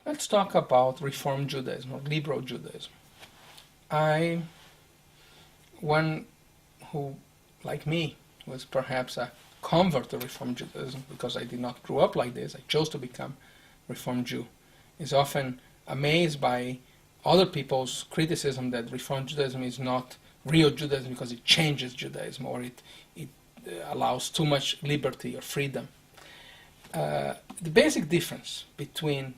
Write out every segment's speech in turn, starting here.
Let's talk about Reform Judaism or Liberal Judaism. One who, like me, was perhaps a convert to Reform Judaism because I did not grow up like this, I chose to become Reform Jew, is often amazed by other people's criticism that Reform Judaism is not real Judaism because it changes Judaism or it allows too much liberty or freedom. The basic difference between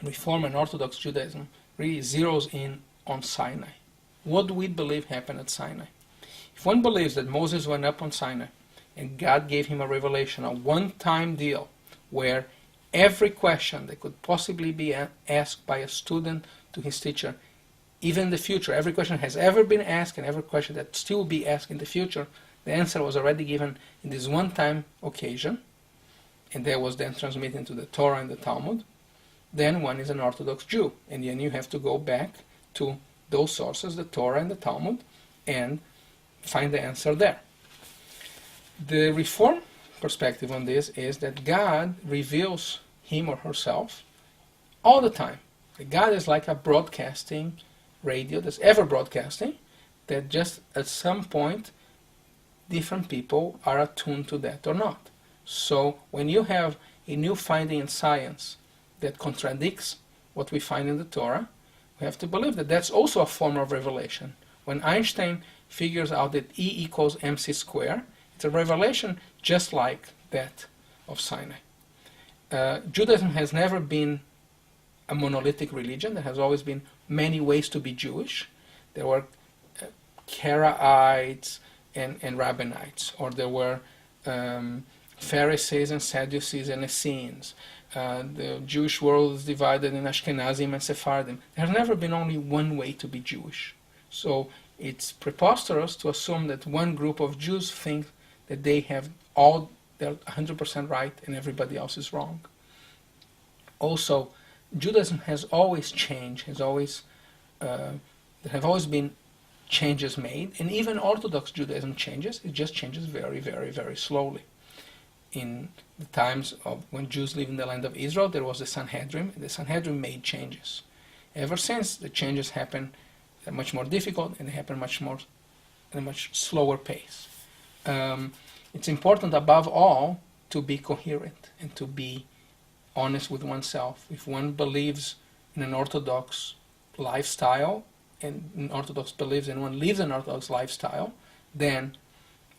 Reform and Orthodox Judaism really zeroes in on Sinai. What do we believe happened at Sinai? If one believes that Moses went up on Sinai and God gave him a revelation, a one-time deal, where every question that could possibly be asked by a student to his teacher, even in the future, every question has ever been asked and every question that still will be asked in the future, the answer was already given in this one-time occasion, and that was then transmitted into the Torah and the Talmud, then one is an Orthodox Jew, and then you have to go back to those sources, the Torah and the Talmud, and find the answer there. The Reform perspective on this is that God reveals him or herself all the time. God is like a broadcasting radio that's ever broadcasting, that just at some point different people are attuned to that or not. So when you have a new finding in science that contradicts what we find in the Torah, we have to believe that that's also a form of revelation. When Einstein figures out that E equals mc squared, it's a revelation just like that of Sinai. Judaism has never been a monolithic religion. There has always been many ways to be Jewish. There were Karaites and Rabbinites, or there were Pharisees and Sadducees and Essenes. The Jewish world is divided in Ashkenazim and Sephardim. There has never been only one way to be Jewish. So it's preposterous to assume that one group of Jews think that they're 100% right and everybody else is wrong. Also, Judaism has always changed, there have always been changes made, and even Orthodox Judaism changes. It just changes very, very, very slowly. In the times of when Jews lived in the land of Israel, there was the Sanhedrin, and the Sanhedrin made changes. Ever since, the changes happen much more difficult, and they happen much more at a much slower pace. It's important, above all, to be coherent and to be honest with oneself. If one believes in an Orthodox lifestyle, and an Orthodox believes and one lives an Orthodox lifestyle, then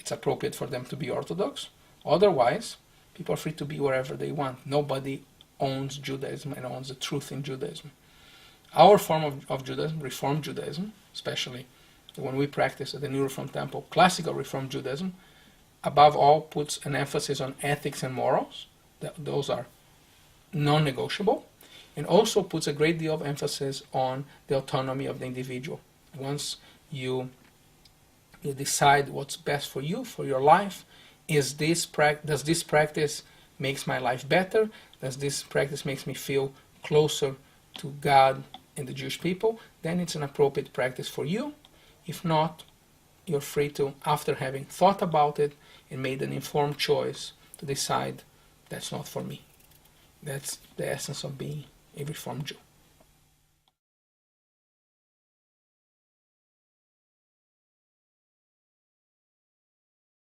it's appropriate for them to be Orthodox. Otherwise, people are free to be wherever they want. Nobody owns Judaism and owns the truth in Judaism. Our form of Judaism, Reform Judaism, especially the one we practice at the New Reform Temple, classical Reform Judaism, above all puts an emphasis on ethics and morals. Those are non-negotiable, and also puts a great deal of emphasis on the autonomy of the individual. Once you decide what's best for you, for your life, does this practice makes my life better? Does this practice makes me feel closer to God and the Jewish people? Then it's an appropriate practice for you. If not, you're free to, after having thought about it and made an informed choice, to decide that's not for me. That's the essence of being a Reformed Jew.